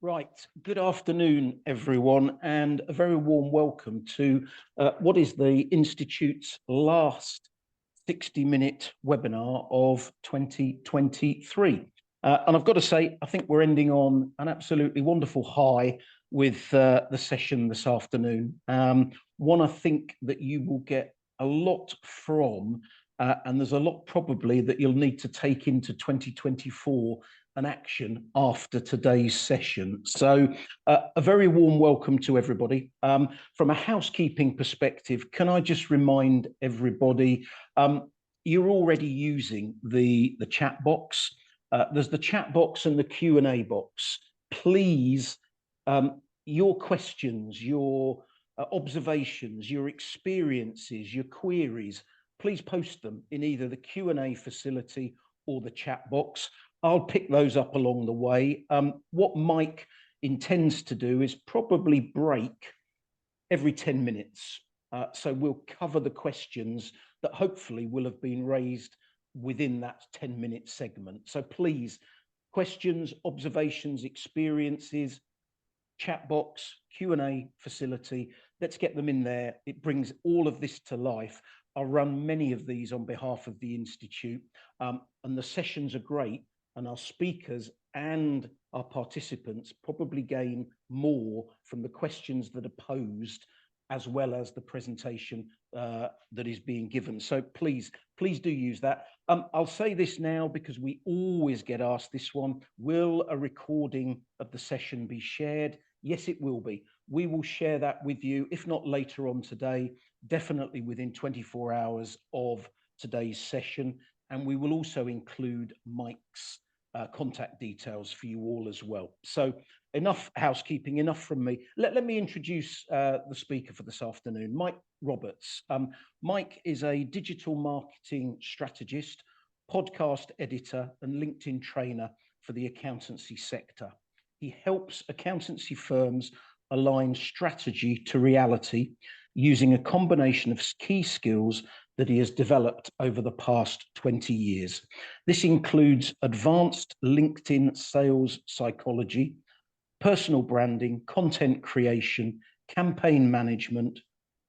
Right, good afternoon, everyone, and a very warm welcome to what is the Institute's last 60-minute webinar of 2023. And I've got to say, I think we're ending on an absolutely wonderful high with the session this afternoon. One I think that you will get a lot from, and there's a lot probably that you'll need to take into 2024 an action after today's session. So a very warm welcome to everybody. From a housekeeping perspective, can I just remind everybody, you're already using the chat box. There's the chat box and the Q&A box. Please, your questions, your observations, your experiences, your queries, please post them in either the Q&A facility or the chat box. I'll pick those up along the way. What Mike intends to do is probably break every 10 minutes. So we'll cover the questions that hopefully will have been raised within that 10-minute segment. So please, questions, observations, experiences, chat box, Q&A facility, let's get them in there. It brings all of this to life. I'll run many of these on behalf of the Institute, and the sessions are great. And our speakers and our participants probably gain more from the questions that are posed, as well as the presentation that is being given. So please do use that. I'll say this now because we always get asked this one. Will a recording of the session be shared? Yes, it will be. We will share that with you, if not later on today, definitely within 24 hours of today's session. And we will also include Mike's contact details for you all as well. So enough housekeeping, enough from me. Let me introduce the speaker for this afternoon, Mike Roberts. Mike is a digital marketing strategist, podcast editor, and LinkedIn trainer for the accountancy sector. He helps accountancy firms align strategy to reality using a combination of key skills that he has developed over the past 20 years. This includes advanced LinkedIn sales psychology, personal branding, content creation, campaign management,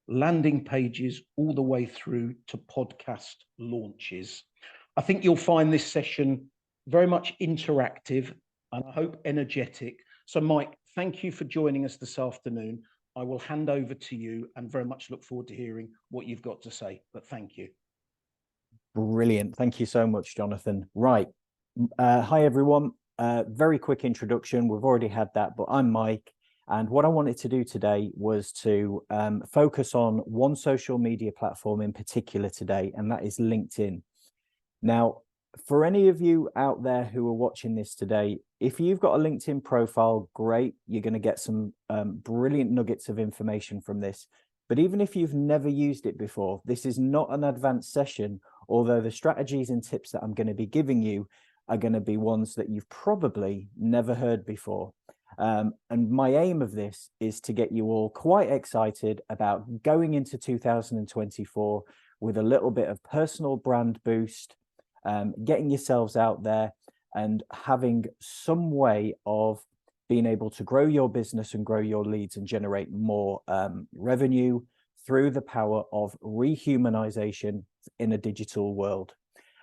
landing pages, all the way through to podcast launches. I think you'll find this session very much interactive and I hope energetic. So Mike, thank you for joining us this afternoon. I will hand over to you and very much look forward to hearing what you've got to say, but thank you. Brilliant. Thank you so much, Jonathan. Right. Hi, everyone. Very quick introduction. We've already had that, but I'm Mike. And what I wanted to do today was to focus on one social media platform in particular today, and that is LinkedIn. Now, for any of you out there who are watching this today, if you've got a LinkedIn profile, great. You're going to get some brilliant nuggets of information from this. But even if you've never used it before, this is not an advanced session, although the strategies and tips that I'm going to be giving you are going to be ones that you've probably never heard before. And my aim of this is to get you all quite excited about going into 2024 with a little bit of personal brand boost, getting yourselves out there and having some way of being able to grow your business and grow your leads and generate more revenue through the power of rehumanization in a digital world.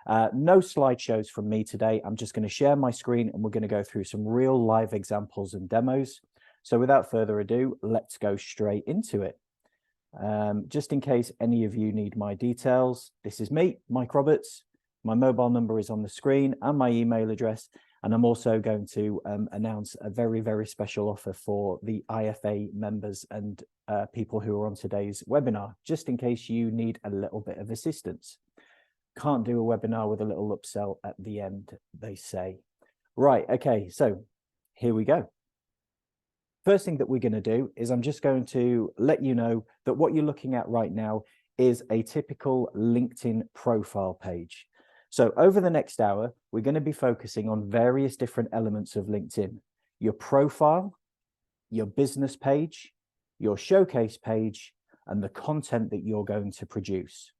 No slideshows from me today. I'm just going to share my screen and we're going to go through some real live examples and demos. So without further ado, let's go straight into it. Just in case any of you need my details, this is me, Mike Roberts. My mobile number is on the screen and my email address. And I'm also going to announce a very, very special offer for the IFA members and people who are on today's webinar, just in case you need a little bit of assistance. Can't do a webinar with a little upsell at the end, they say. Right, okay, so here we go. First thing that we're going to do is I'm just going to let you know that what you're looking at right now is a typical LinkedIn profile page. So over the next hour, we're going to be focusing on various different elements of LinkedIn: your profile, your business page, your showcase page, and the content that you're going to produce.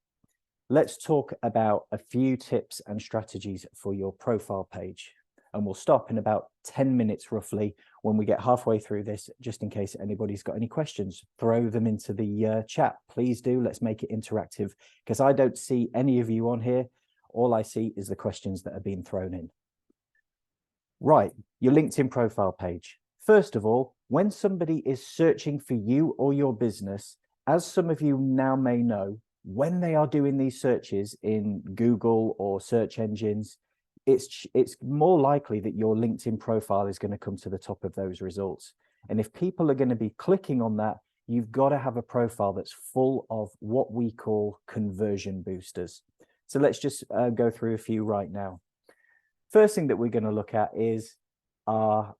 Let's talk about a few tips and strategies for your profile page. and we'll stop in about 10 minutes roughly when we get halfway through this, just in case anybody's got any questions. Throw them into the chat. Please do. Let's make it interactive, because I don't see any of you on here. All I see is the questions that are being thrown in. Right, your LinkedIn profile page. First of all, when somebody is searching for you or your business, as some of you now may know, when they are doing these searches in Google or search engines, it's more likely that your LinkedIn profile is going to come to the top of those results. And if people are going to be clicking on that, you've got to have a profile that's full of what we call conversion boosters. So let's just go through a few right now. First thing that we're going to look at is our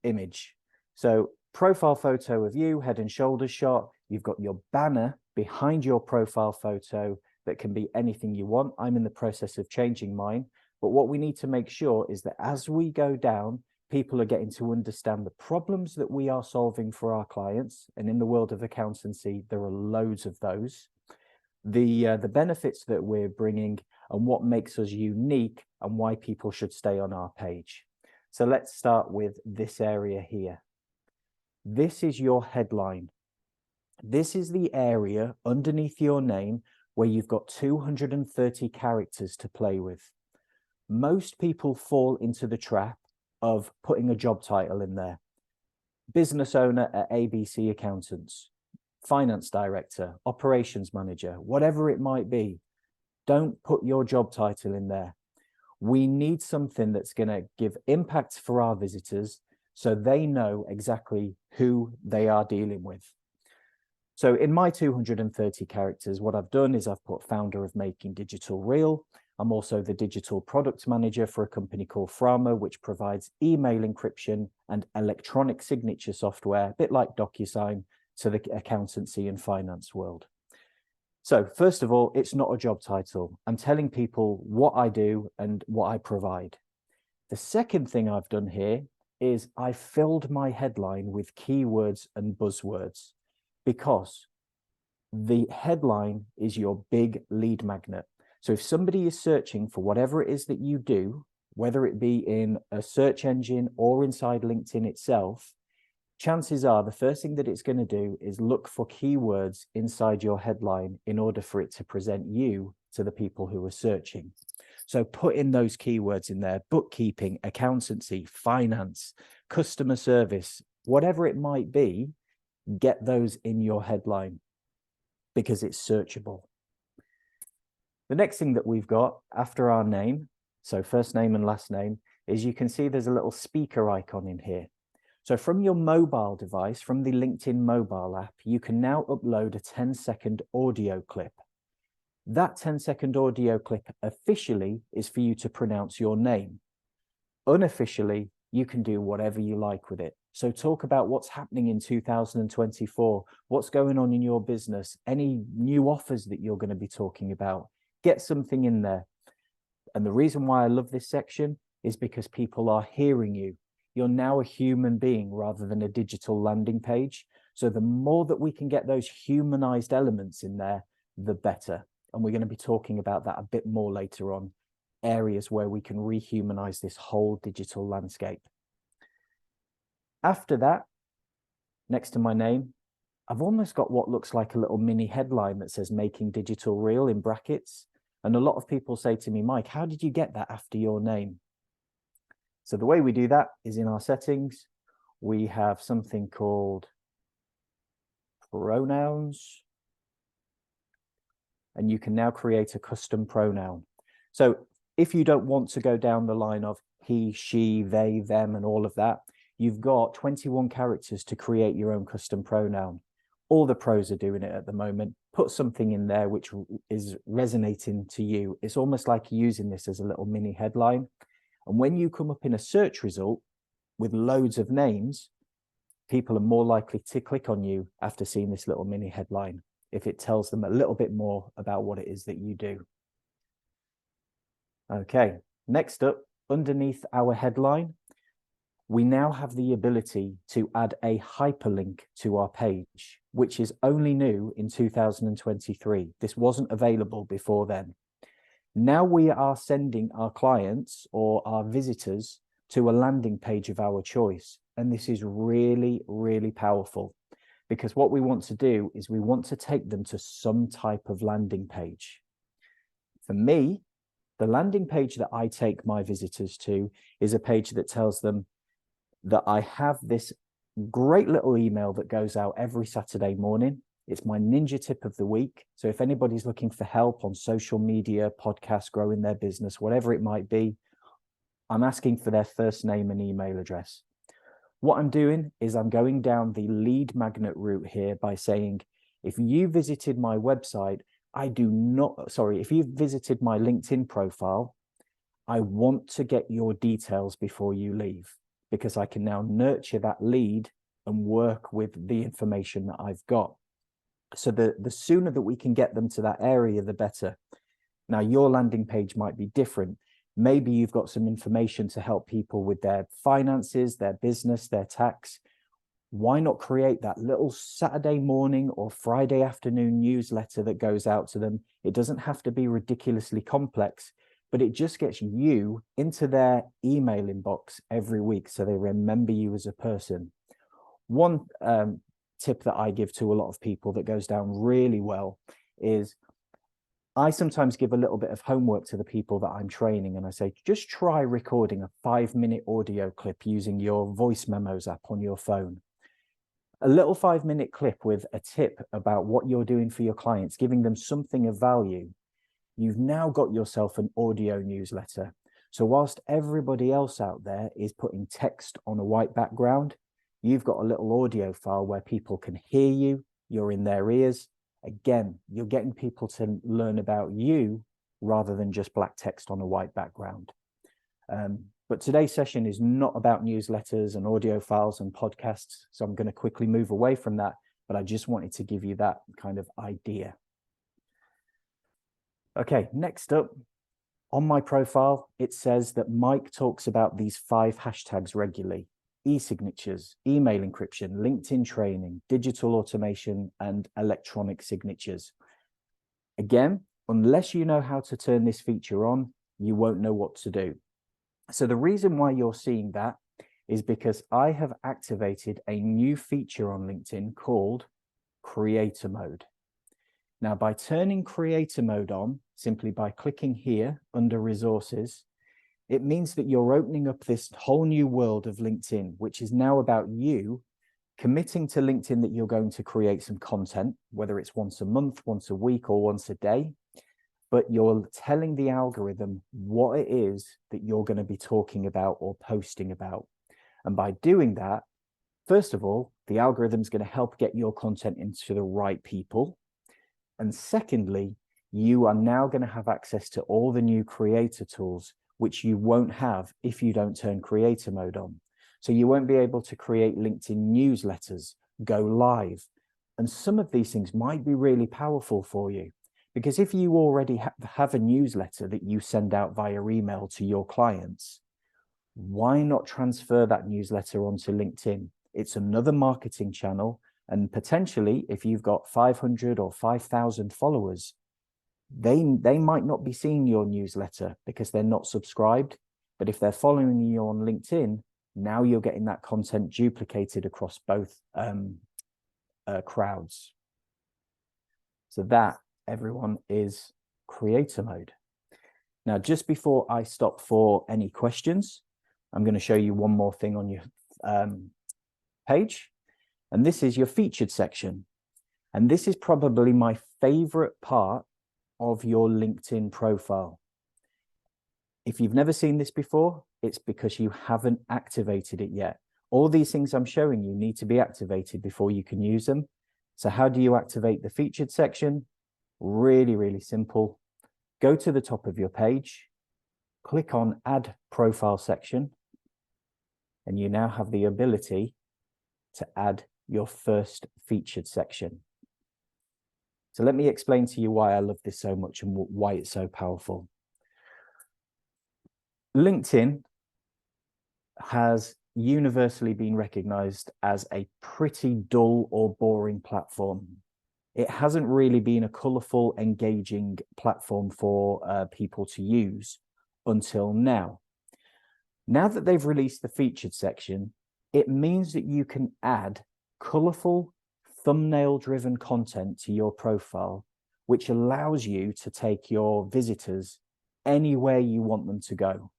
image. So profile photo of you, head and shoulders shot. You've got your banner behind your profile photo that can be anything you want. I'm in the process of changing mine. But what we need to make sure is that as we go down, people are getting to understand the problems that we are solving for our clients. And in the world of accountancy, there are loads of those. The benefits that we're bringing and what makes us unique and why people should stay on our page. So let's start with this area here. This is your headline. This is the area underneath your name where you've got 230 characters to play with. Most people fall into the trap of putting a job title in there. Business owner at ABC Accountants, finance director, operations manager, whatever it might be. Don't put your job title in there. We need something that's going to give impact for our visitors so they know exactly who they are dealing with. So in my 230 characters, what I've done is I've put founder of Making Digital Real. I'm also the digital product manager for a company called Frama, which provides email encryption and electronic signature software, a bit like DocuSign, to the accountancy and finance world. So first of all, it's not a job title. I'm telling people what I do and what I provide. The second thing I've done here is I filled my headline with keywords and buzzwords, because the headline is your big lead magnet. So if somebody is searching for whatever it is that you do, whether it be in a search engine or inside LinkedIn itself, chances are the first thing that it's going to do is look for keywords inside your headline in order for it to present you to the people who are searching. So put in those keywords in there: bookkeeping, accountancy, finance, customer service, whatever it might be, get those in your headline because it's searchable. The next thing that we've got after our name, so first name and last name, is you can see there's a little speaker icon in here. So from your mobile device, from the LinkedIn mobile app, you can now upload a 10-second audio clip. That 10-second audio clip officially is for you to pronounce your name. Unofficially, you can do whatever you like with it. So talk about what's happening in 2024, what's going on in your business, any new offers that you're going to be talking about. Get something in there. And the reason why I love this section is because people are hearing you. You're now a human being rather than a digital landing page. So the more that we can get those humanized elements in there, the better. And we're going to be talking about that a bit more later on, areas where we can rehumanize this whole digital landscape. After that, next to my name, I've almost got what looks like a little mini headline that says Making Digital Real in brackets. And a lot of people say to me, Mike, how did you get that after your name? So the way we do that is in our settings, we have something called pronouns. And you can now create a custom pronoun. So if you don't want to go down the line of he, she, they, them, and all of that, you've got 21 characters to create your own custom pronoun. All the pros are doing it at the moment. Put something in there which is resonating to you. It's almost like using this as a little mini headline. And when you come up in a search result with loads of names, people are more likely to click on you after seeing this little mini headline, if it tells them a little bit more about what it is that you do. Okay, next up, underneath our headline, we now have the ability to add a hyperlink to our page, which is only new in 2023. This wasn't available before then. Now we are sending our clients or our visitors to a landing page of our choice. And this is really, really powerful, because what we want to do is we want to take them to some type of landing page. For me, the landing page that I take my visitors to is a page that tells them that I have this great little email that goes out every Saturday morning. It's my ninja tip of the week. So if anybody's looking for help on social media, podcasts, growing their business, whatever it might be, I'm asking for their first name and email address. What I'm doing is I'm going down the lead magnet route here by saying, if you visited my website, if you've visited my LinkedIn profile, I want to get your details before you leave, because I can now nurture that lead and work with the information that I've got. So the sooner that we can get them to that area, the better. Now, your landing page might be different. Maybe you've got some information to help people with their finances, their business, their tax. Why not create that little Saturday morning or Friday afternoon newsletter that goes out to them? It doesn't have to be ridiculously complex, but it just gets you into their email inbox every week so they remember you as a person. One tip that I give to a lot of people that goes down really well is I sometimes give a little bit of homework to the people that I'm training, and I say, just try recording a 5-minute audio clip using your voice memos app on your phone. A little 5-minute clip with a tip about what you're doing for your clients, giving them something of value. You've now got yourself an audio newsletter. So whilst everybody else out there is putting text on a white background, you've got a little audio file where people can hear you, you're in their ears. Again, you're getting people to learn about you rather than just black text on a white background. But today's session is not about newsletters and audio files and podcasts, so I'm going to quickly move away from that, but I just wanted to give you that kind of idea. Okay, next up, on my profile, it says that Mike talks about these 5 hashtags regularly: e-signatures, email encryption, LinkedIn training, digital automation, and electronic signatures. Again, unless you know how to turn this feature on, you won't know what to do. So the reason why you're seeing that is because I have activated a new feature on LinkedIn called Creator Mode. Now, by turning Creator Mode on, simply by clicking here under Resources, it means that you're opening up this whole new world of LinkedIn, which is now about you committing to LinkedIn that you're going to create some content, whether it's once a month, once a week, or once a day. But you're telling the algorithm what it is that you're going to be talking about or posting about. And by doing that, first of all, the algorithm's going to help get your content into the right people. And secondly, you are now going to have access to all the new creator tools, which you won't have if you don't turn Creator Mode on. So you won't be able to create LinkedIn newsletters, go live. And some of these things might be really powerful for you. Because if you already have a newsletter that you send out via email to your clients, why not transfer that newsletter onto LinkedIn? It's another marketing channel. And potentially, if you've got 500 or 5,000 followers, they might not be seeing your newsletter because they're not subscribed. But if they're following you on LinkedIn, now you're getting that content duplicated across both crowds. So that, everyone, is Creator Mode. Now, just before I stop for any questions, I'm going to show you one more thing on your page. And this is your featured section. And this is probably my favorite part of your LinkedIn profile. If you've never seen this before, it's because you haven't activated it yet. All these things I'm showing you need to be activated before you can use them. So how do you activate the featured section? Really, really simple. Go to the top of your page, click on Add Profile Section, and you now have the ability to add your first featured section. So let me explain to you why I love this so much and why it's so powerful. LinkedIn has universally been recognized as a pretty dull or boring platform. It hasn't really been a colorful, engaging platform for people to use until now. Now that they've released the featured section, it means that you can add colorful, thumbnail-driven content to your profile, which allows you to take your visitors anywhere you want them to go.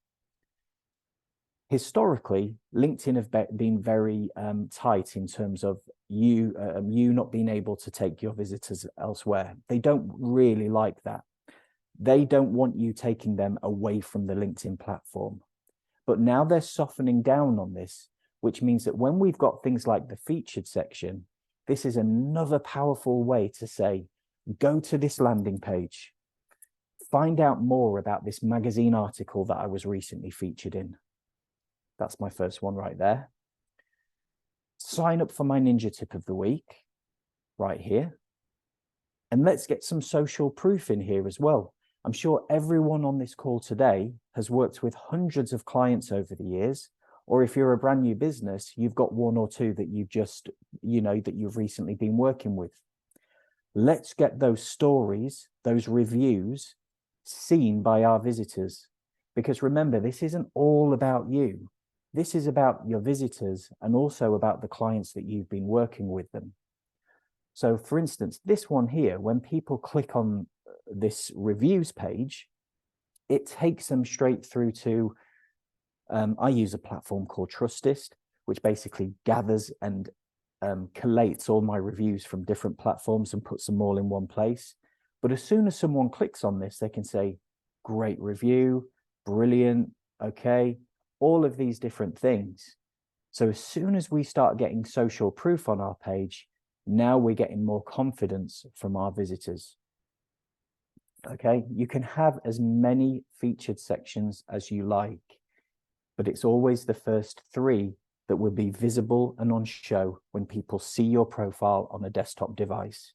Historically, LinkedIn have been very tight in terms of you not being able to take your visitors elsewhere. They don't really like that. They don't want you taking them away from the LinkedIn platform. But now they're softening down on this, which means that when we've got things like the featured section, this is another powerful way to say, go to this landing page, find out more about this magazine article that I was recently featured in. That's my first one right there. Sign up for my Ninja Tip of the Week right here. And let's get some social proof in here as well. I'm sure everyone on this call today has worked with hundreds of clients over the years, or if you're a brand new business, you've got one or two that you've just, that you've recently been working with. Let's get those stories, those reviews seen by our visitors. Because remember, this isn't all about you. This is about your visitors and also about the clients that you've been working with them. So for instance, this one here, when people click on this reviews page, it takes them straight through to, I use a platform called Trustist, which basically gathers and collates all my reviews from different platforms and puts them all in one place. But as soon as someone clicks on this, they can say, great review, brilliant, okay, all of these different things. So as soon as we start getting social proof on our page, now we're getting more confidence from our visitors. Okay, you can have as many featured sections as you like, but it's always the first three that will be visible and on show when people see your profile on a desktop device.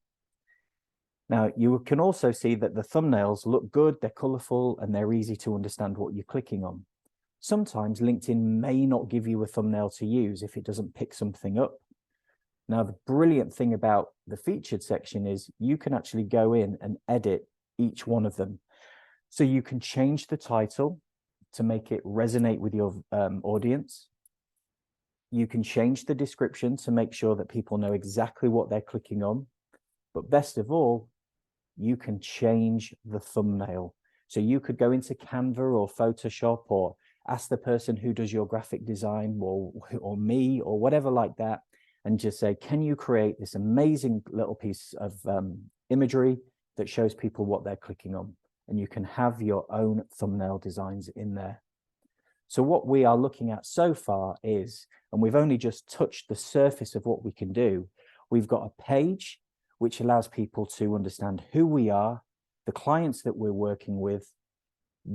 Now, you can also see that the thumbnails look good, they're colorful, and they're easy to understand what you're clicking on. Sometimes LinkedIn may not give you a thumbnail to use if it doesn't pick something up. Now, the brilliant thing about the featured section is you can actually go in and edit each one of them. So you can change the title to make it resonate with your audience. You can change the description to make sure that people know exactly what they're clicking on. But best of all, you can change the thumbnail. So you could go into Canva or Photoshop or ask the person who does your graphic design or me or whatever like that, and just say, can you create this amazing little piece of imagery that shows people what they're clicking on? And you can have your own thumbnail designs in there. So what we are looking at so far is, and we've only just touched the surface of what we can do, we've got a page which allows people to understand who we are, the clients that we're working with,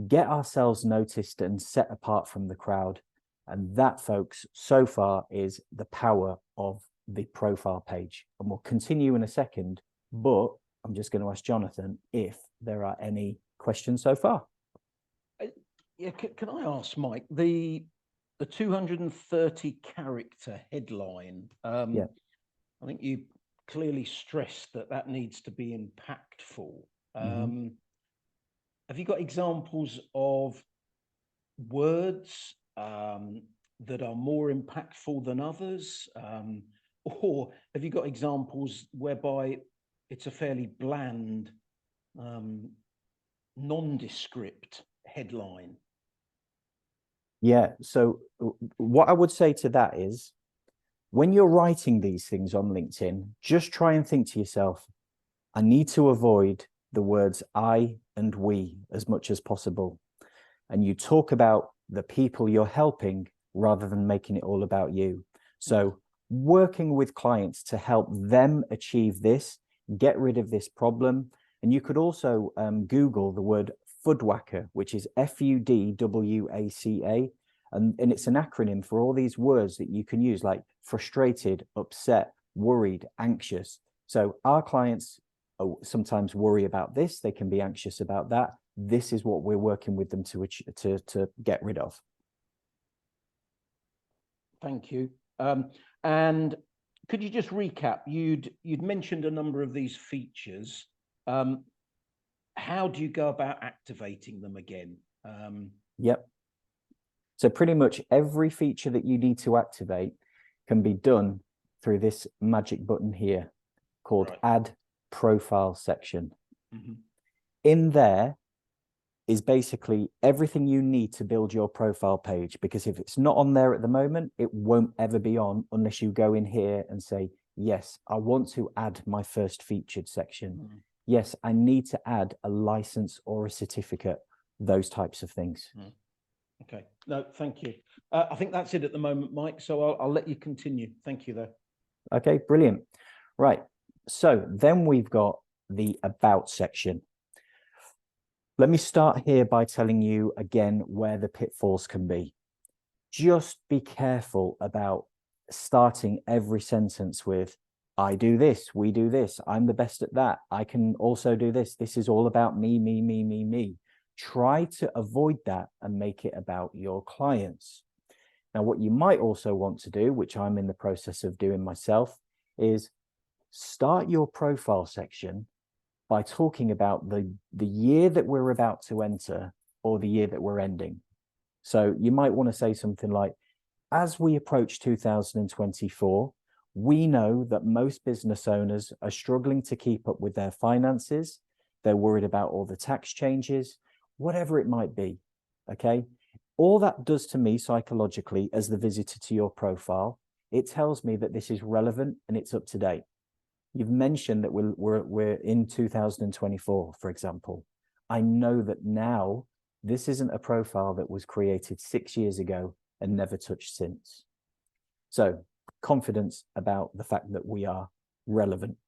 get ourselves noticed and set apart from the crowd. And that, folks, so far is the power of the profile page. And we'll continue in a second, but I'm just going to ask Jonathan if there are any questions so far. Yeah, can I ask, Mike, the 230 character headline, Yeah. I think you clearly stressed that needs to be impactful. Have you got examples of words that are more impactful than others? Or have you got examples whereby it's a fairly bland, nondescript headline? Yeah, so what I would say to that is, when you're writing these things on LinkedIn, just try and think to yourself, I need to avoid the words I and we as much as possible. And you talk about the people you're helping rather than making it all about you. So working with clients to help them achieve this, get rid of this problem. And you could also Google the word FUDWACA, which is FUDWACA. And it's an acronym for all these words that you can use, like frustrated, upset, worried, anxious. So our clients sometimes worry about this. They can be anxious about that. This is what we're working with them to get rid of. Thank you. And could you just recap? You'd mentioned a number of these features. How do you go about activating them again? Yep. So pretty much every feature that you need to activate can be done through this magic button here called Add Profile section. In there is basically everything you need to build your profile page, because if it's not on there at the moment, it won't ever be on unless you go in here and say, yes, I want to add my first featured section. Yes, I need to add a license or a certificate, those types of things. Okay, no, thank you. I think that's it at the moment, Mike, so I'll let you continue. Thank you, though. Okay, brilliant. Right, so then we've got the About section. Let me start here by telling you again where the pitfalls can be. Just be careful about starting every sentence with, I do this, we do this, I'm the best at that, I can also do this, this is all about me, me, me, me, me. Try to avoid that and make it about your clients. Now, what you might also want to do, which I'm in the process of doing myself, is start your profile section by talking about the year that we're about to enter or the year that we're ending. So you might want to say something like, as we approach 2024, we know that most business owners are struggling to keep up with their finances. They're worried about all the tax changes, whatever it might be, okay? All that does to me psychologically as the visitor to your profile, it tells me that this is relevant and it's up to date. You've mentioned that we're in 2024, for example. I know that now this isn't a profile that was created 6 years ago and never touched since. So confidence about the fact that we are relevant.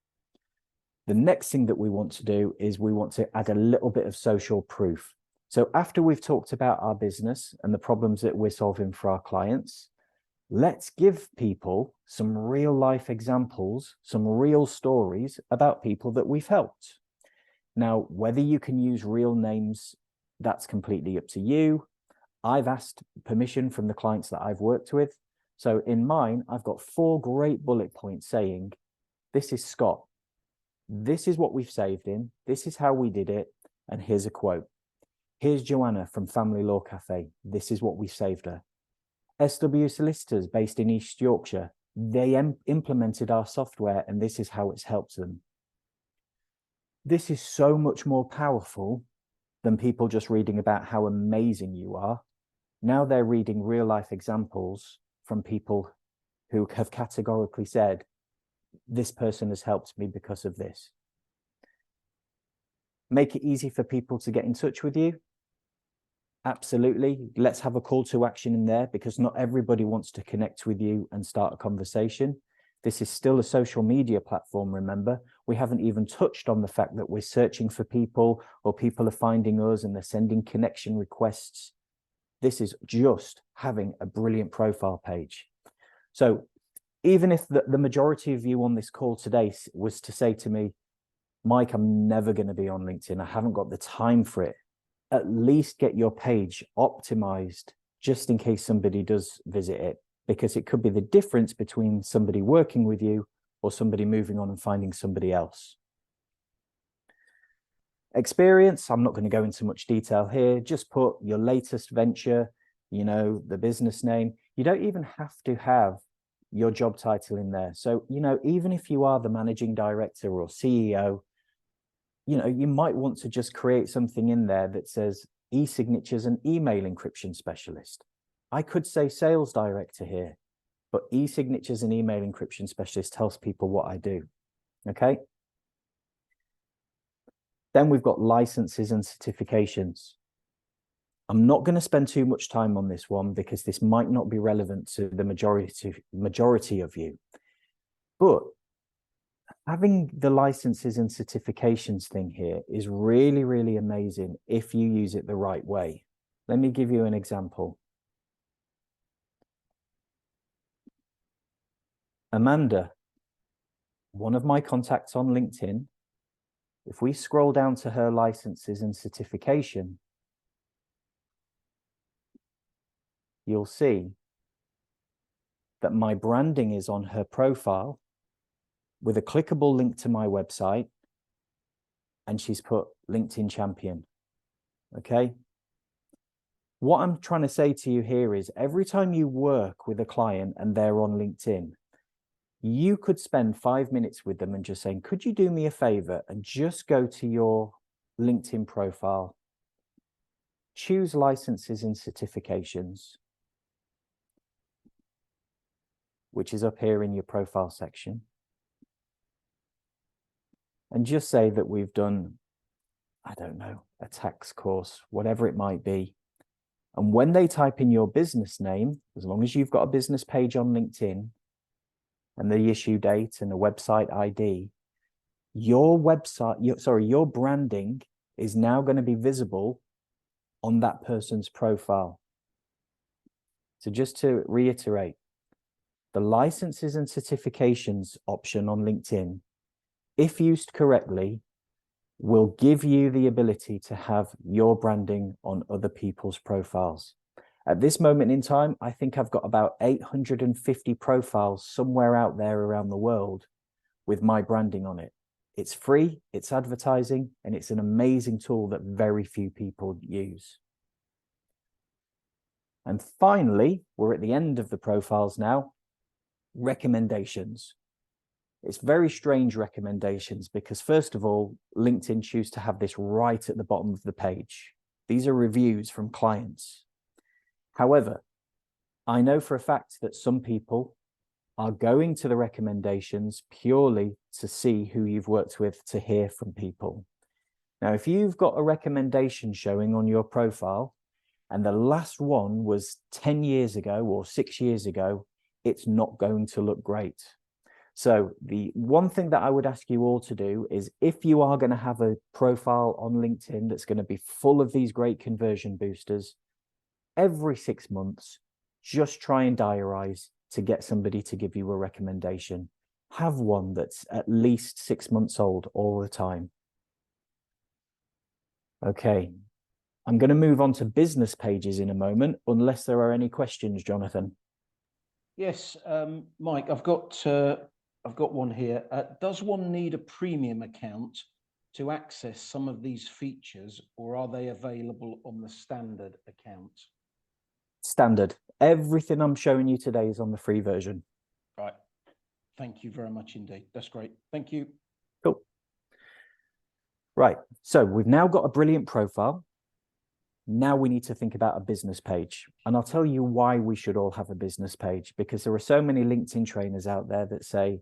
The next thing that we want to do is we want to add a little bit of social proof. So after we've talked about our business and the problems that we're solving for our clients, let's give people some real life examples, some real stories about people that we've helped. Now, whether you can use real names, that's completely up to you. I've asked permission from the clients that I've worked with. So in mine, I've got 4 great bullet points saying, this is Scott. This is what we've saved in. This is how we did it. And here's a quote. Here's Joanna from Family Law Cafe. This is what we saved her. SW Solicitors based in East Yorkshire, they implemented our software and this is how it's helped them. This is so much more powerful than people just reading about how amazing you are. Now they're reading real life examples from people who have categorically said, this person has helped me because of this. Make it easy for people to get in touch with you. Absolutely. Let's have a call to action in there, because not everybody wants to connect with you and start a conversation. This is still a social media platform, remember. We haven't even touched on the fact that we're searching for people, or people are finding us and they're sending connection requests. This is just having a brilliant profile page. So even if the majority of you on this call today was to say to me, Mike, I'm never going to be on LinkedIn, I haven't got the time for it, at least get your page optimized just in case somebody does visit it, because it could be the difference between somebody working with you or somebody moving on and finding somebody else. Experience, I'm not going to go into much detail here. Just put your latest venture, you know, the business name. You don't even have to have your job title in there. So, you know, even if you are the managing director or CEO, you know, you might want to just create something in there that says e-signatures and email encryption specialist. I could say sales director here, but e-signatures and email encryption specialist tells people what I do. Okay. Then we've got licenses and certifications. I'm not going to spend too much time on this one because this might not be relevant to the majority of you. But having the licenses and certifications thing here is really, really amazing if you use it the right way. Let me give you an example. Amanda, one of my contacts on LinkedIn, if we scroll down to her licenses and certification, you'll see that my branding is on her profile with a clickable link to my website, and she's put LinkedIn champion. Okay. What I'm trying to say to you here is every time you work with a client and they're on LinkedIn, you could spend 5 minutes with them and just saying, could you do me a favor and just go to your LinkedIn profile, choose licenses and certifications, which is up here in your profile section, and just say that we've done, I don't know, a tax course, whatever it might be. And when they type in your business name, as long as you've got a business page on LinkedIn and the issue date and a website ID, your branding is now going to be visible on that person's profile. So just to reiterate, the licenses and certifications option on LinkedIn, if used correctly, will give you the ability to have your branding on other people's profiles. At this moment in time, I think I've got about 850 profiles somewhere out there around the world with my branding on it. It's free, it's advertising, and it's an amazing tool that very few people use. And finally, we're at the end of the profiles now. Recommendations. It's very strange recommendations because, first of all, LinkedIn choose to have this right at the bottom of the page. These are reviews from clients. However, I know for a fact that some people are going to the recommendations purely to see who you've worked with, to hear from people. Now, if you've got a recommendation showing on your profile and the last one was 10 years ago or 6 years ago, it's not going to look great. So the one thing that I would ask you all to do is, if you are going to have a profile on LinkedIn that's going to be full of these great conversion boosters, every 6 months, just try and diarize to get somebody to give you a recommendation. Have one that's at least 6 months old all the time. Okay, I'm going to move on to business pages in a moment, unless there are any questions, Jonathan. Yes, Mike, I've got one here. Does one need a premium account to access some of these features, or are they available on the standard account? Standard. Everything I'm showing you today is on the free version. Right. Thank you very much indeed. That's great. Thank you. Cool. Right. So we've now got a brilliant profile. Now we need to think about a business page. And I'll tell you why we should all have a business page, because there are so many LinkedIn trainers out there that say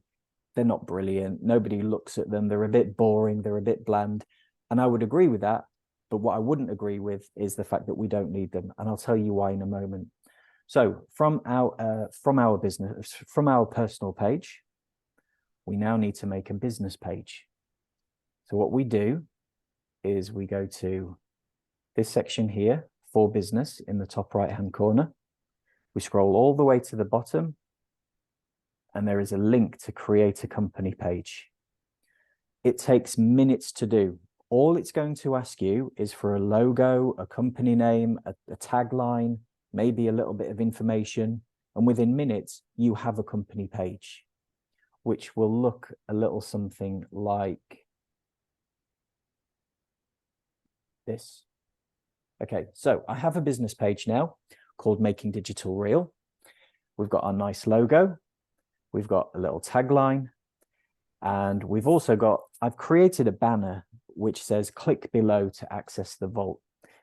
they're not brilliant. Nobody looks at them. They're a bit boring. They're a bit bland. And I would agree with that. But what I wouldn't agree with is the fact that we don't need them. And I'll tell you why in a moment. So from our personal page, we now need to make a business page. So what we do is we go to this section here, for business, in the top right-hand corner. We scroll all the way to the bottom, and there is a link to create a company page. It takes minutes to do. All it's going to ask you is for a logo, a company name, a tagline, maybe a little bit of information, and within minutes, you have a company page, which will look a little something like this. Okay, so I have a business page now called Making Digital Real. We've got our nice logo. We've got a little tagline. And we've also got, I've created a banner which says click below to access the vault.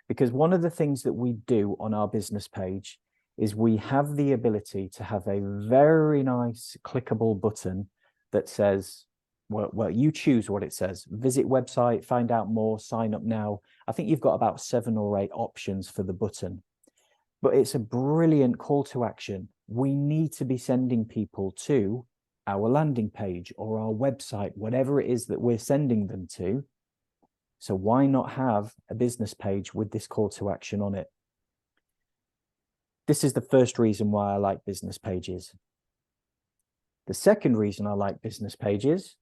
Because one of the things that we do on our business page is we have the ability to have a very nice clickable button that says, well, you choose what it says. Visit website, find out more, sign up now. I think you've got about 7 or 8 options for the button. But it's a brilliant call to action. We need to be sending people to our landing page or our website, whatever it is that we're sending them to. So why not have a business page with this call to action on it? This is the first reason why I like business pages. The second reason I like business pages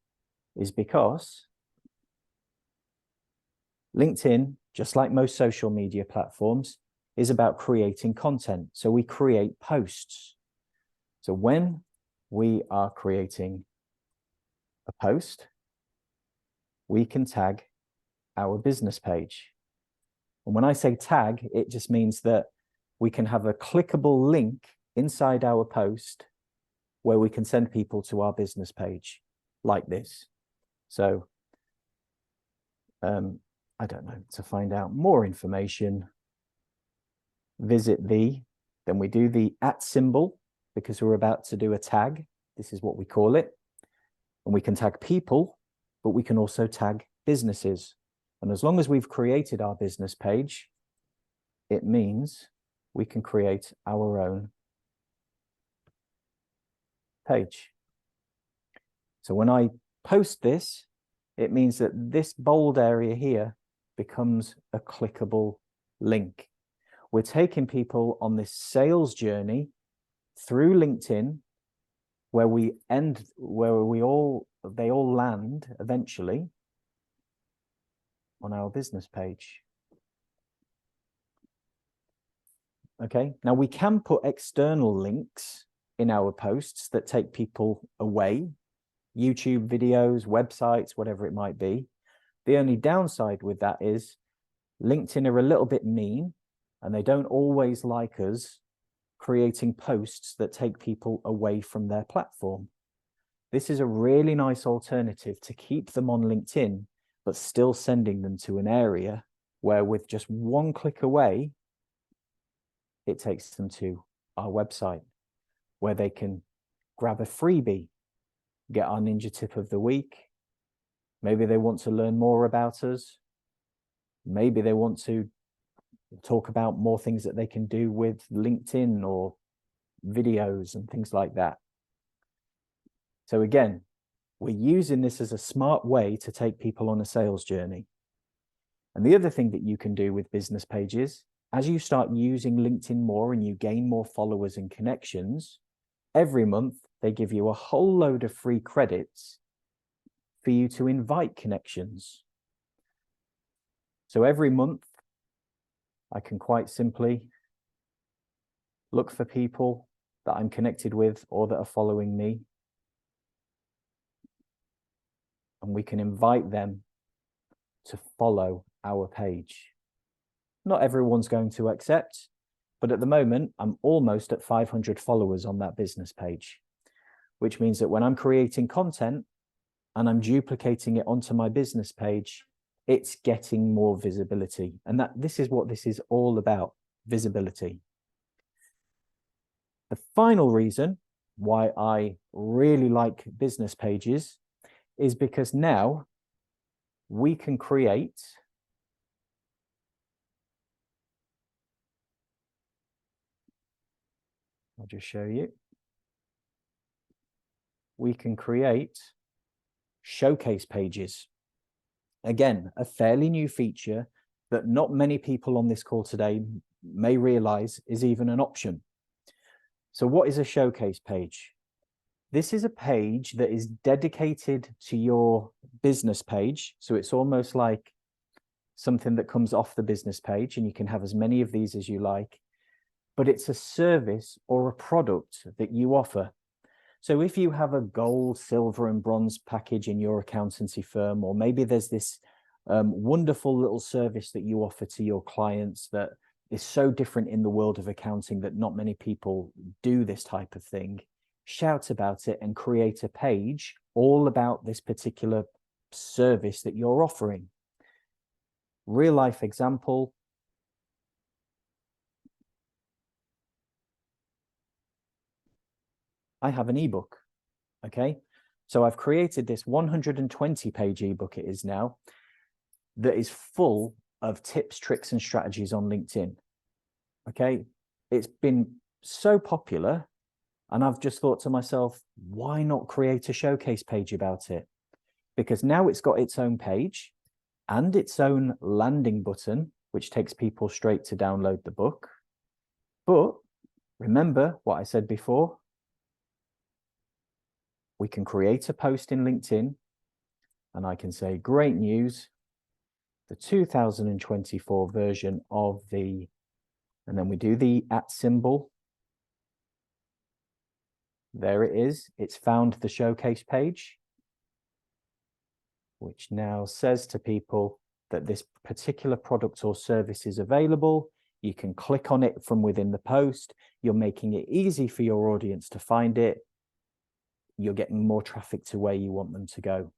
is because LinkedIn, just like most social media platforms, is about creating content. So we create posts. So when we are creating a post, we can tag our business page. And when I say tag, it just means that we can have a clickable link inside our post where we can send people to our business page like this. So, I don't know, to find out more information, visit then we do the @ symbol because we're about to do a tag. This is what we call it. And we can tag people, but we can also tag businesses. And as long as we've created our business page, it means we can create our own page. So when I post this, it means that this bold area here becomes a clickable link. We're taking people on this sales journey through LinkedIn where they all land eventually on our business page. Okay, now we can put external links in our posts that take people away, YouTube videos, websites, whatever it might be. The only downside with that is LinkedIn are a little bit mean and they don't always like us creating posts that take people away from their platform. This is a really nice alternative to keep them on LinkedIn, but still sending them to an area where with just one click away, it takes them to our website where they can grab a freebie, get our ninja tip of the week. Maybe they want to learn more about us. Maybe they want to talk about more things that they can do with LinkedIn or videos and things like that. So again, we're using this as a smart way to take people on a sales journey. And the other thing that you can do with business pages, as you start using LinkedIn more and you gain more followers and connections, every month they give you a whole load of free credits for you to invite connections. So every month, I can quite simply look for people that I'm connected with or that are following me. And we can invite them to follow our page. Not everyone's going to accept, but at the moment, I'm almost at 500 followers on that business page, which means that when I'm creating content and I'm duplicating it onto my business page, it's getting more visibility. And this is what this is all about, visibility. The final reason why I really like business pages is because now we can create I'll just show you. We can create showcase pages. Again, a fairly new feature that not many people on this call today may realize is even an option. So what is a showcase page? This is a page that is dedicated to your business page. So it's almost like something that comes off the business page, and you can have as many of these as you like, but it's a service or a product that you offer. So if you have a gold, silver, and bronze package in your accountancy firm, or maybe there's this wonderful little service that you offer to your clients that is so different in the world of accounting that not many people do this type of thing, shout about it and create a page all about this particular service that you're offering. Real life example. I have an ebook, okay? So I've created this 120-page ebook, it is now, that is full of tips, tricks, and strategies on LinkedIn, okay? It's been so popular, and I've just thought to myself, why not create a showcase page about it? Because now it's got its own page and its own landing button, which takes people straight to download the book. But remember what I said before, we can create a post in LinkedIn and I can say, great news, the 2024 version of and then we do the @ symbol. There it is. It's found the showcase page, which now says to people that this particular product or service is available. You can click on it from within the post. You're making it easy for your audience to find it. You're getting more traffic to where you want them to go.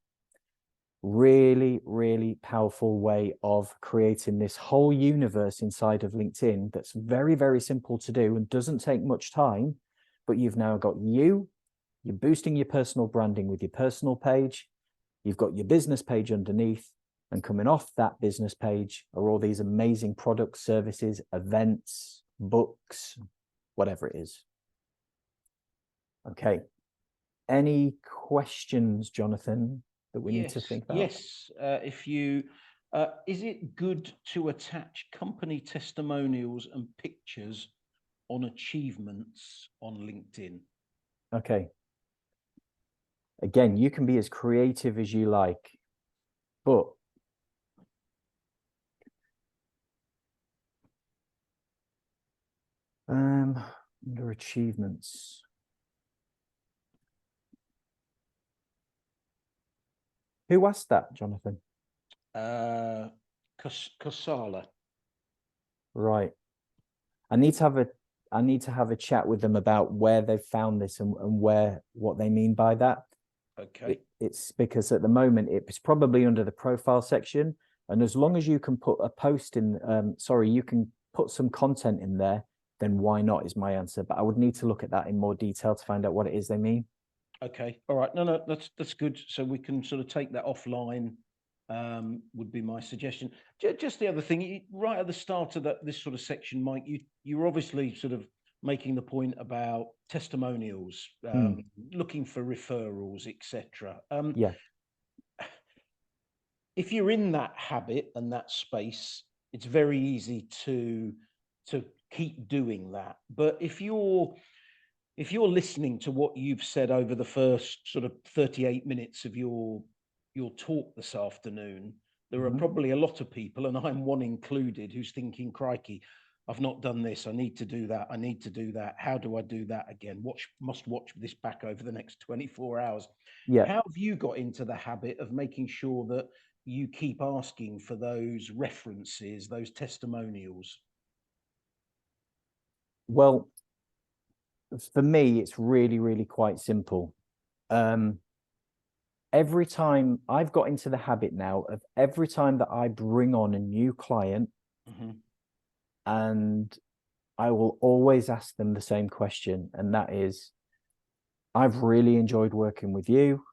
Really, really powerful way of creating this whole universe inside of LinkedIn that's very, very simple to do and doesn't take much time, but you've now got you're boosting your personal branding with your personal page. You've got your business page underneath, and coming off that business page are all these amazing products, services, events, books, whatever it is. Okay. Any questions, Jonathan, that we need to think about? Yes. Is it good to attach company testimonials and pictures on achievements on LinkedIn? Okay. Again, you can be as creative as you like, but under achievements. Who asked that, Jonathan? Kosala. Right. I need to have a chat with them about where they've found this and what they mean by that. Okay. It's because at the moment it's probably under the profile section, and as long as you can put a post in, you can put some content in there, then why not is my answer. But I would need to look at that in more detail to find out what it is they mean. Okay. All right. No, that's good. So we can sort of take that offline. Would be my suggestion. Just the other thing, right at the start of this sort of section, Mike, you're obviously sort of making the point about testimonials, looking for referrals, etc. Yeah. If you're in that habit and that space, it's very easy to keep doing that. But if you're listening to what you've said over the first sort of 38 minutes of your talk this afternoon, there are probably a lot of people, and I'm one included, who's thinking, crikey, I've not done this. I need to do that. I need to do that. How do I do that again? Must watch this back over the next 24 hours. Yeah. How have you got into the habit of making sure that you keep asking for those references, those testimonials? Well, for me, it's really, really quite simple. Every time I've got into the habit now of every time that I bring on a new client, and I will always ask them the same question, and that is, I've really enjoyed working with you.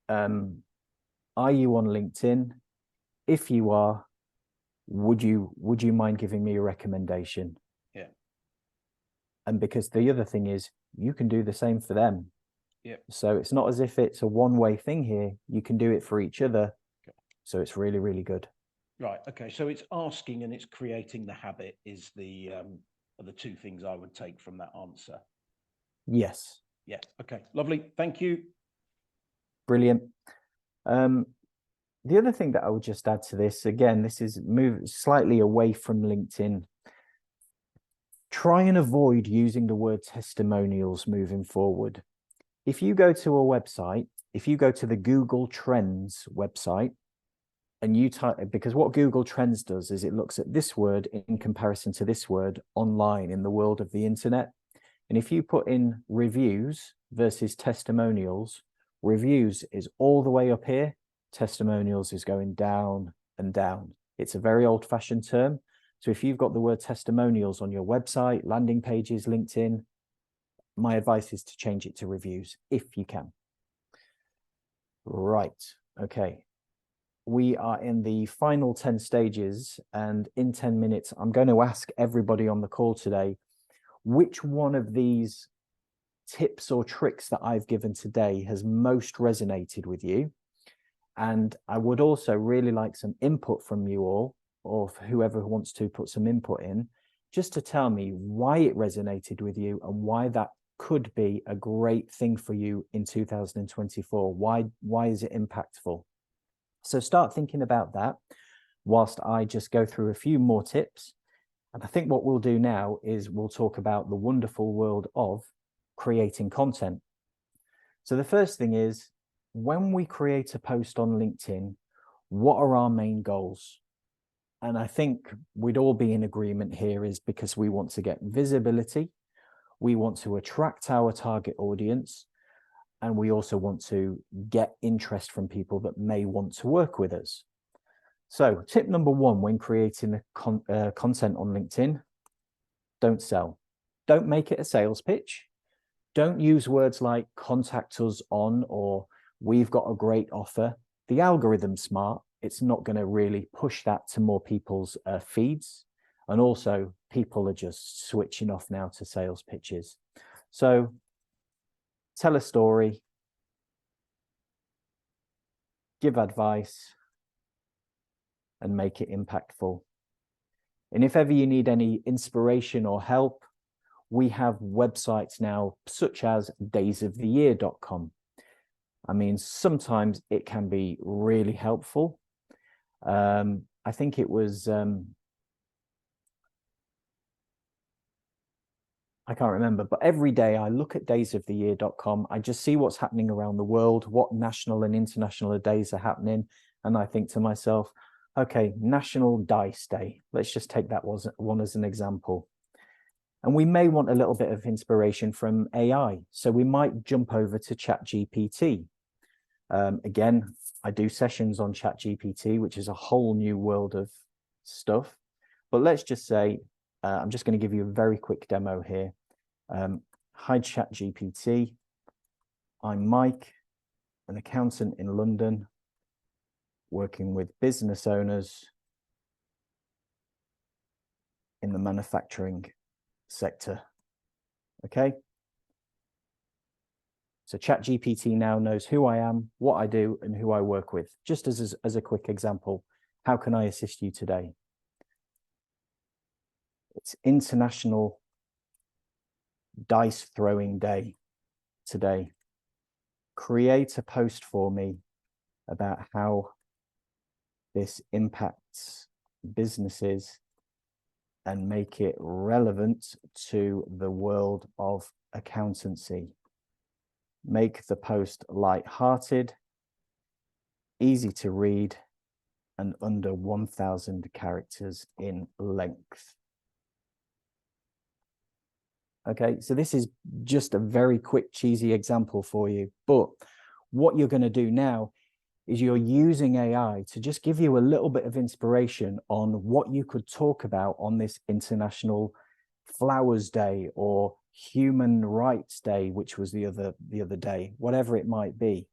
Are you on LinkedIn? If you are, would you mind giving me a recommendation? Yeah. And because the other thing is, you can do the same for them. Yeah. So it's not as if it's a one-way thing here. You can do it for each other. Okay. So it's really, really good. Right. Okay. So it's asking and it's creating the habit are the two things I would take from that answer. Yes. Yeah. Okay. Lovely. Thank you. Brilliant. The other thing that I would just add to this, again, this is move slightly away from LinkedIn. Try and avoid using the word testimonials moving forward. If you go to a website, if you go to the Google Trends website, and you type, because what Google Trends does is it looks at this word in comparison to this word online in the world of the internet. And if you put in reviews versus testimonials, reviews is all the way up here, testimonials is going down and down. It's a very old-fashioned term. So if you've got the word testimonials on your website, landing pages, LinkedIn, my advice is to change it to reviews if you can. Right. Okay. We are in the final 10 stages, and in 10 minutes, I'm going to ask everybody on the call today, which one of these tips or tricks that I've given today has most resonated with you? And I would also really like some input from you all, or whoever wants to put some input in, just to tell me why it resonated with you and why that could be a great thing for you in 2024. Why is it impactful? So start thinking about that whilst I just go through a few more tips. And I think what we'll do now is we'll talk about the wonderful world of creating content. So the first thing is, when we create a post on LinkedIn, what are our main goals? and I think we'd all be in agreement here, is because we want to get visibility, we want to attract our target audience, and we also want to get interest from people that may want to work with us. So tip number one, when creating a content on LinkedIn, don't sell. Don't make it a sales pitch. Don't use words like contact us on or we've got a great offer. The algorithm's smart. It's not going to really push that to more people's feeds. And also, people are just switching off now to sales pitches. So tell a story, give advice, and make it impactful. And if ever you need any inspiration or help, we have websites now such as daysoftheyear.com. I mean, sometimes it can be really helpful. I think it was, I can't remember, but every day I look at daysoftheyear.com. I just see what's happening around the world, what national and international days are happening. And I think to myself, okay, National Dice Day. Let's just take that one as an example. And we may want a little bit of inspiration from AI. So we might jump over to ChatGPT. Again, I do sessions on ChatGPT, which is a whole new world of stuff. But let's just say, I'm just going to give you a very quick demo here. Hi, ChatGPT. I'm Mike, an accountant in London, working with business owners in the manufacturing sector. Okay. So ChatGPT now knows who I am, what I do, and who I work with. Just as a quick example, how can I assist you today? It's International Dice Throwing Day today. Create a post for me about how this impacts businesses and make it relevant to the world of accountancy. Make the post light-hearted, easy to read, and under 1,000 characters in length. Okay, so this is just a very quick, cheesy example for you. But what you're going to do now is you're using AI to just give you a little bit of inspiration on what you could talk about on this International Flowers Day or Human Rights Day, which was the other day, whatever it might be.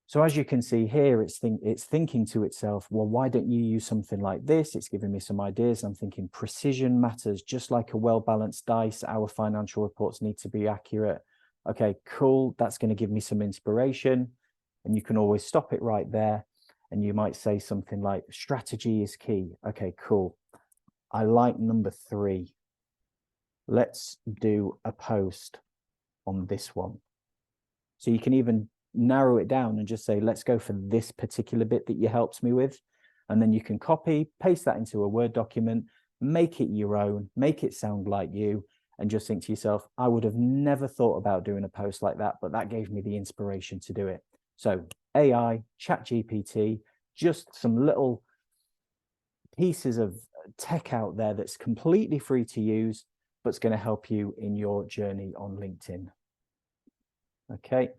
So as you can see here, it's thinking to itself, well, why don't you use something like this? It's giving me some ideas. I'm thinking precision matters, just like a well-balanced dice. Our financial reports need to be accurate. Okay, cool. That's going to give me some inspiration. And you can always stop it right there. And you might say something like, strategy is key. Okay, cool. I like number 3. Let's do a post on this one. So you can even narrow it down and just say, let's go for this particular bit that you helped me with. And then you can copy, paste that into a Word document, make it your own, make it sound like you, and just think to yourself, I would have never thought about doing a post like that, but that gave me the inspiration to do it. So AI, ChatGPT, just some little pieces of tech out there that's completely free to use, but it's going to help you in your journey on LinkedIn. Okay.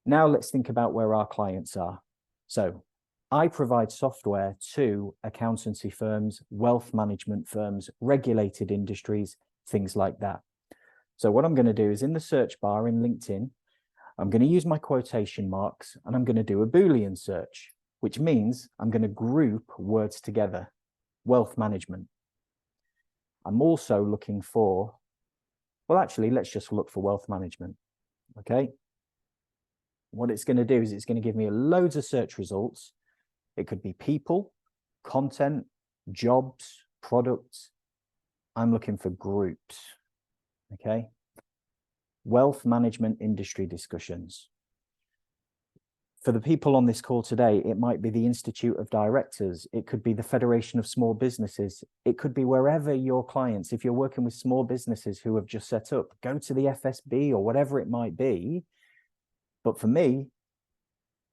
Now let's think about where our clients are. So I provide software to accountancy firms, wealth management firms, regulated industries, things like that. So what I'm going to do is in the search bar in LinkedIn, I'm going to use my quotation marks and I'm going to do a Boolean search, which means I'm going to group words together. Wealth management. I'm also looking for, well, actually, let's just look for wealth management. Okay. What it's going to do is it's going to give me loads of search results. It could be people, content, jobs, products. I'm looking for groups. Okay. Wealth management industry discussions. For the people on this call today, it might be the Institute of Directors. It could be the Federation of Small Businesses. It could be wherever your clients, if you're working with small businesses who have just set up, go to the FSB or whatever it might be. But for me,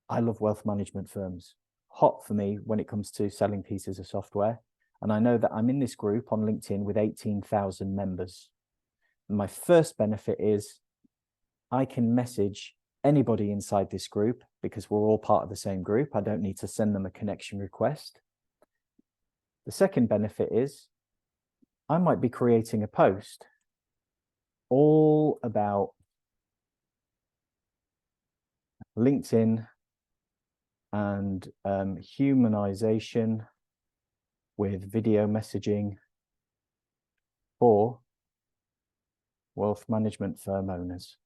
I love wealth management firms. hot for me when it comes to selling pieces of software. And I know that I'm in this group on LinkedIn with 18,000 members. And my first benefit is I can message anybody inside this group because we're all part of the same group. I don't need to send them a connection request. The second benefit is I might be creating a post all about LinkedIn and humanization with video messaging for wealth management firm owners.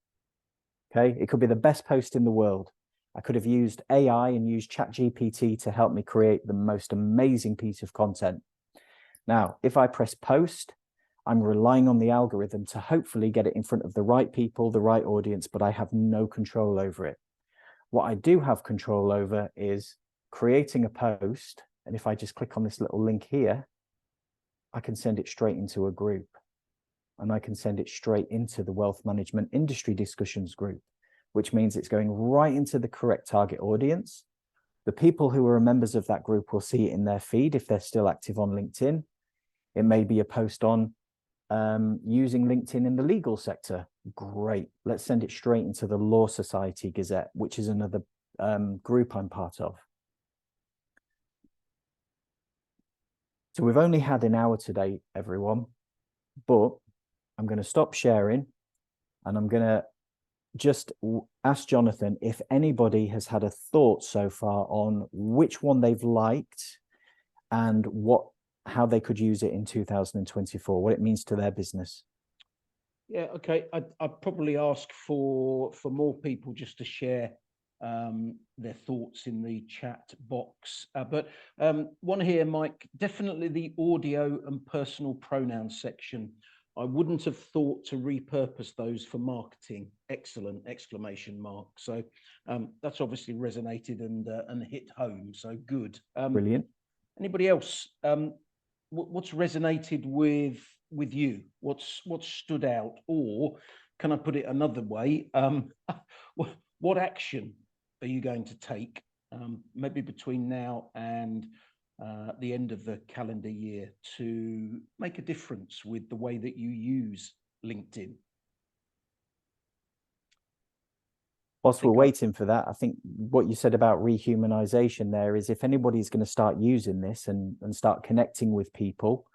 Okay, it could be the best post in the world. I could have used AI and used ChatGPT to help me create the most amazing piece of content. Now, if I press post, I'm relying on the algorithm to hopefully get it in front of the right people, the right audience, but I have no control over it. What I do have control over is creating a post. And if I just click on this little link here, I can send it straight into a group. And I can send it straight into the wealth management industry discussions group, which means it's going right into the correct target audience. The people who are members of that group will see it in their feed if they're still active on LinkedIn. It may be a post on using LinkedIn in the legal sector. Great. Let's send it straight into the Law Society Gazette, which is another group I'm part of. So we've only had an hour today, everyone, but I'm going to stop sharing and I'm going to just ask Jonathan if anybody has had a thought so far on which one they've liked and how they could use it in 2024, what it means to their business. Yeah, okay. I'd probably ask for more people just to share their thoughts in the chat box. But one here, Mike, definitely the audio and personal pronouns section. I wouldn't have thought to repurpose those for marketing. Excellent, exclamation mark. So that's obviously resonated and hit home. So good. Brilliant. Anybody else? What's resonated with you? What's stood out? Or can I put it another way? What action are you going to take maybe between now and the end of the calendar year to make a difference with the way that you use LinkedIn? Whilst we're waiting for that, I think what you said about rehumanization there is if anybody's going to start using this and start connecting with people,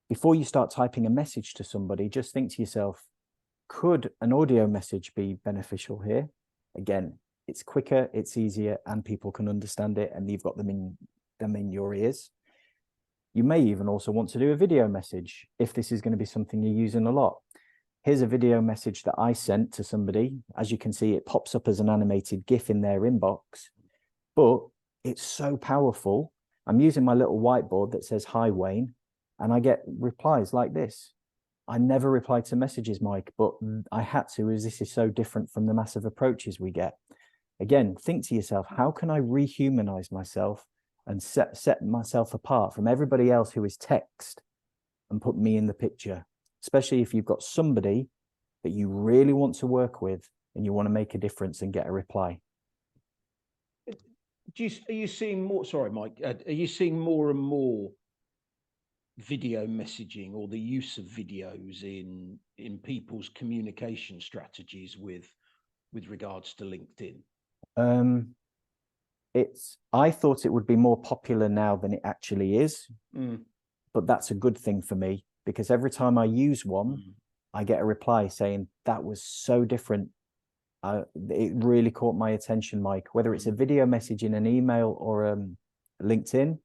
before you start typing a message to somebody, just think to yourself, could an audio message be beneficial here? Again, it's quicker, it's easier, and people can understand it, and you've got them in your ears. You may even also want to do a video message if this is going to be something you're using a lot. Here's a video message that I sent to somebody. As you can see, it pops up as an animated GIF in their inbox, but it's so powerful. I'm using my little whiteboard that says, "Hi, Wayne," and I get replies like this. I never reply to messages, Mike, but I had to, as this is so different from the massive approaches we get. Again, think to yourself, how can I rehumanize myself and set myself apart from everybody else who is text and put me in the picture? Especially if you've got somebody that you really want to work with and you want to make a difference and get a reply. Are you seeing more? Sorry, Mike. Are you seeing more and more video messaging or the use of videos in people's communication strategies with regards to LinkedIn? I thought it would be more popular now than it actually is, but that's a good thing for me. Because every time I use one, I get a reply saying that was so different. It really caught my attention, Mike. Whether it's a video message in an email or LinkedIn,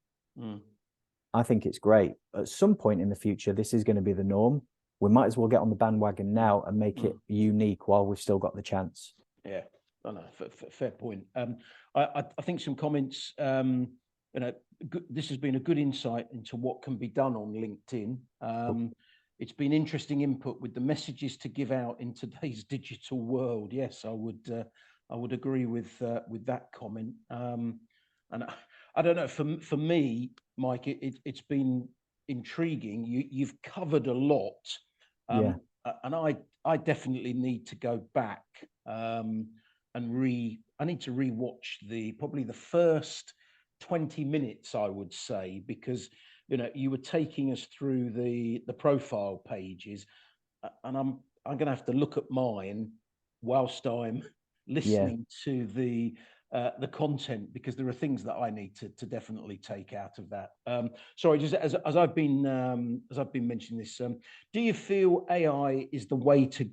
I think it's great. At some point in the future, this is going to be the norm. We might as well get on the bandwagon now and make it unique while we've still got the chance. Yeah, I know. Fair point. I think some comments. This has been a good insight into what can be done on LinkedIn. It's been interesting input with the messages to give out in today's digital world. Yes, I would agree with that comment. And I don't know, for me, Mike, it's been intriguing. You've covered a lot, and I definitely need to go back and I need to rewatch probably the first 20 minutes, I would say, because you were taking us through the profile pages, and I'm going to have to look at mine whilst I'm listening to the content, because there are things that I need to definitely take out of that. Sorry, just as I've been mentioning this, do you feel AI is the way to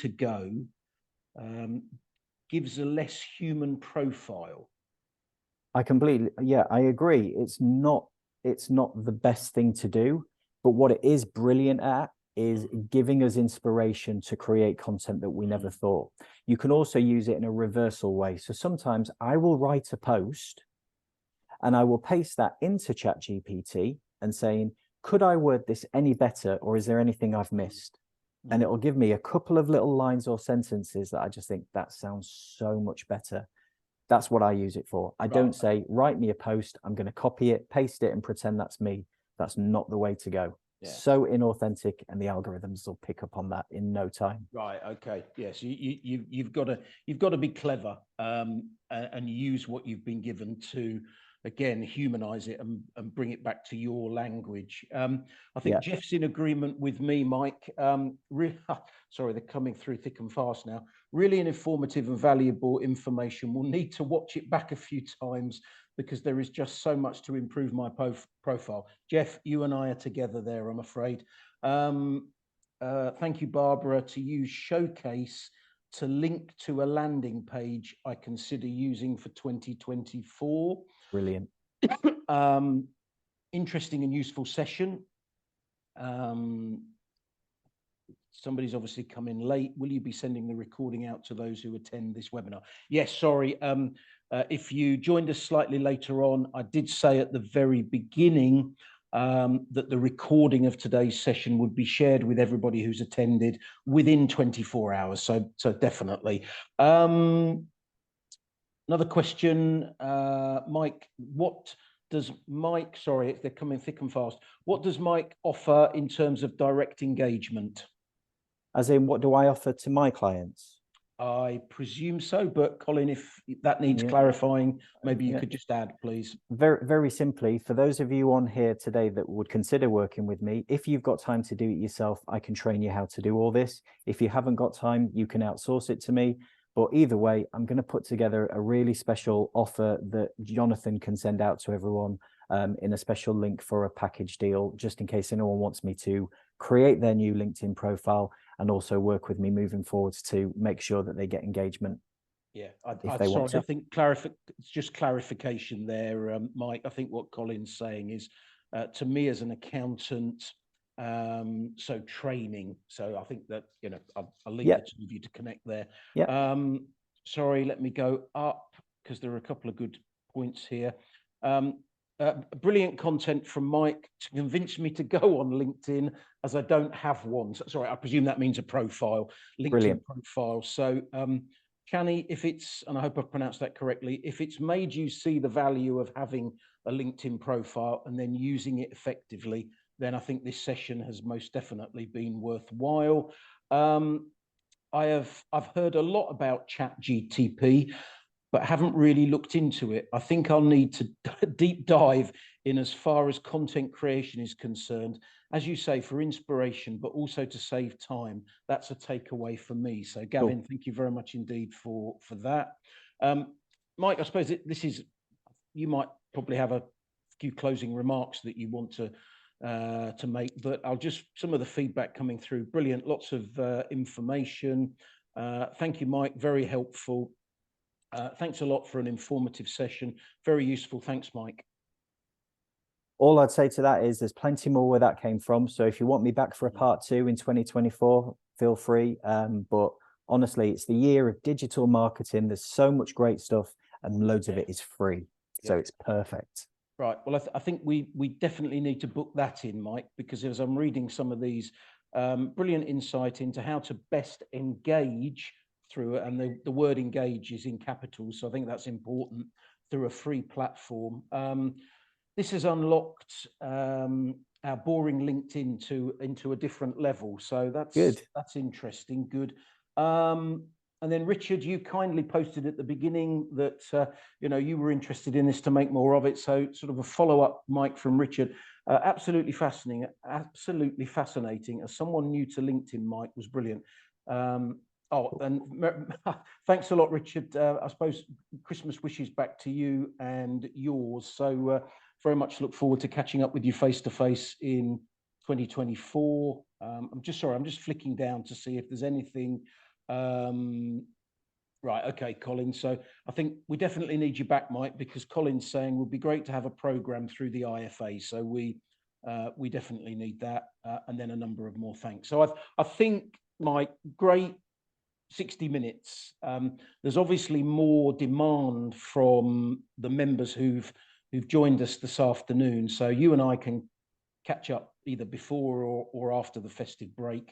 go? Gives a less human profile. I completely, I agree. It's not the best thing to do, but what it is brilliant at is giving us inspiration to create content that we never thought. You can also use it in a reversal way. So sometimes I will write a post and I will paste that into ChatGPT and saying, could I word this any better, or is there anything I've missed? And it will give me a couple of little lines or sentences that I just think that sounds so much better. That's what I use it for. I don't say, write me a post, I'm going to copy it, paste it, and pretend that's me. That's not the way to go. Yeah. So inauthentic, and the algorithms will pick up on that in no time. Right. Okay. Yes. You've got to be clever and use what you've been given to, again, humanize it and bring it back to your language. I think Jeff's in agreement with me, Mike. Sorry, they're coming through thick and fast now. Really informative and valuable information. We'll need to watch it back a few times because there is just so much to improve my profile. Jeff, you and I are together there, I'm afraid. Thank you, Barbara. To use Showcase to link to a landing page I consider using for 2024. Brilliant. Interesting and useful session. Somebody's obviously come in late. Will you be sending the recording out to those who attend this webinar? Yes, sorry. If you joined us slightly later on, I did say at the very beginning that the recording of today's session would be shared with everybody who's attended within 24 hours. So definitely. Another question, Mike, what does Mike, sorry, they're coming thick and fast. What does Mike offer in terms of direct engagement? As in, what do I offer to my clients? I presume so, but Colin, if that needs clarifying, maybe you could just add, please. Very, very simply, for those of you on here today that would consider working with me, if you've got time to do it yourself, I can train you how to do all this. If you haven't got time, you can outsource it to me. But either way, I'm going to put together a really special offer that Jonathan can send out to everyone in a special link for a package deal, just in case anyone wants me to create their new LinkedIn profile and also work with me moving forwards to make sure that they get engagement. Yeah, I think just clarification there, Mike. I think what Colin's saying is, to me as an accountant, so training. So I think that, I'll leave the two of you to connect there. Sorry, let me go up because there are a couple of good points here. Brilliant content from Mike to convince me to go on LinkedIn, as I don't have one. So, sorry, I presume that means a profile, LinkedIn profile. So, Chani, if it's, and I hope I've pronounced that correctly, if it's made you see the value of having a LinkedIn profile and then using it effectively, then I think this session has most definitely been worthwhile. I've heard a lot about ChatGPT, but haven't really looked into it. I think I'll need to deep dive in as far as content creation is concerned. As you say, for inspiration, but also to save time. That's a takeaway for me. So Gavin, thank you very much indeed for that. Mike, I suppose you might probably have a few closing remarks that you want to make, but some of the feedback coming through. Brilliant, lots of information. Thank you, Mike, very helpful. Thanks a lot for an informative session. Very useful. Thanks, Mike. All I'd say to that is there's plenty more where that came from. So if you want me back for a part 2 in 2024, feel free. But honestly, it's the year of digital marketing. There's so much great stuff and loads of it is free. So it's perfect. Right. Well, I think we definitely need to book that in, Mike, because as I'm reading some of these, brilliant insight into how to best engage through it, and the word engage is in capitals, so I think that's important, through a free platform. This has unlocked our boring LinkedIn into a different level, so that's good. That's interesting. Good. And And then Richard, you kindly posted at the beginning that you were interested in this to make more of it. So sort of a follow-up, Mike, from Richard. Absolutely fascinating. Absolutely fascinating. As someone new to LinkedIn, Mike, was brilliant. Thanks a lot, Richard. I suppose Christmas wishes back to you and yours. So very much look forward to catching up with you face to face in 2024. I'm just flicking down to see if there's anything. Right, okay, Colin. So I think we definitely need you back, Mike, because Colin's saying it would be great to have a program through the IFA. So we definitely need that, and then a number of more thanks. So I think, Mike, great 60 minutes. There's obviously more demand from the members who've joined us this afternoon. So you and I can catch up either before or after the festive break.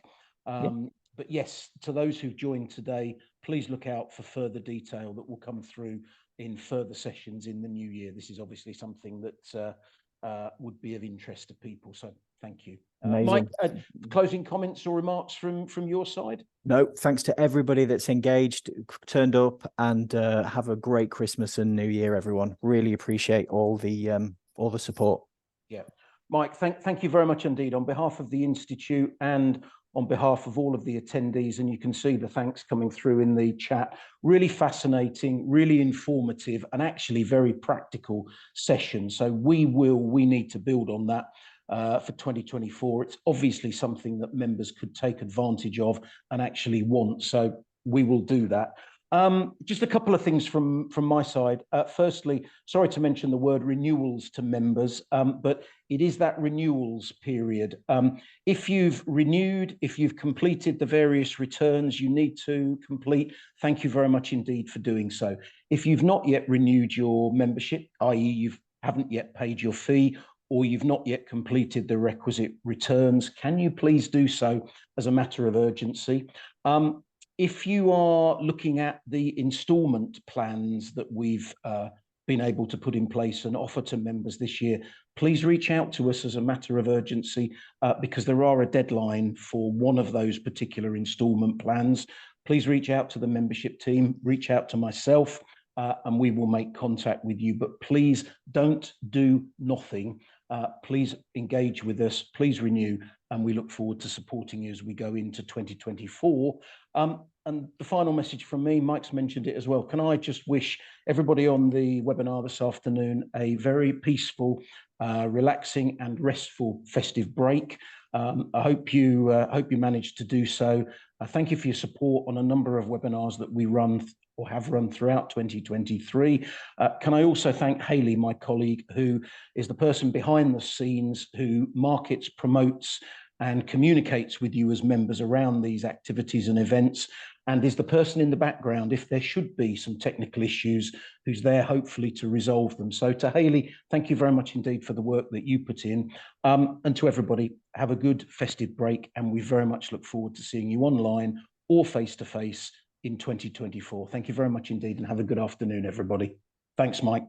But yes, to those who've joined today, please look out for further detail that will come through in further sessions in the new year. This is obviously something that would be of interest to people. So thank you. Mike, closing comments or remarks from your side? No, thanks to everybody that's engaged, turned up, and have a great Christmas and New Year, everyone. Really appreciate all the support. Yeah. Mike, thank you very much indeed on behalf of the Institute and on behalf of all of the attendees, and you can see the thanks coming through in the chat. Really fascinating, really informative, and actually very practical session. So we need to build on that for 2024. It's obviously something that members could take advantage of and actually want. So we will do that. Just a couple of things from my side. Firstly, sorry to mention the word renewals to members, but it is that renewals period. If you've renewed, if you've completed the various returns you need to complete, thank you very much indeed for doing so. If you've not yet renewed your membership, i.e. you haven't yet paid your fee, or you've not yet completed the requisite returns, can you please do so as a matter of urgency? If you are looking at the instalment plans that we've been able to put in place and offer to members this year, please reach out to us as a matter of urgency because there are a deadline for one of those particular instalment plans. Please reach out to the membership team, reach out to myself, and we will make contact with you. But please don't do nothing. Please engage with us, please renew, and we look forward to supporting you as we go into 2024. And the final message from me, Mike's mentioned it as well. Can I just wish everybody on the webinar this afternoon a very peaceful, relaxing and restful festive break. I hope you managed to do so. Thank you for your support on a number of webinars that we run or have run throughout 2023. Can I also thank Hayley, my colleague, who is the person behind the scenes who markets, promotes, and communicates with you as members around these activities and events, and is the person in the background, if there should be some technical issues, who's there hopefully to resolve them. So to Hayley, thank you very much indeed for the work that you put in. And to everybody, have a good festive break, and we very much look forward to seeing you online or face-to-face in 2024. Thank you very much indeed, and have a good afternoon, everybody. Thanks, Mike.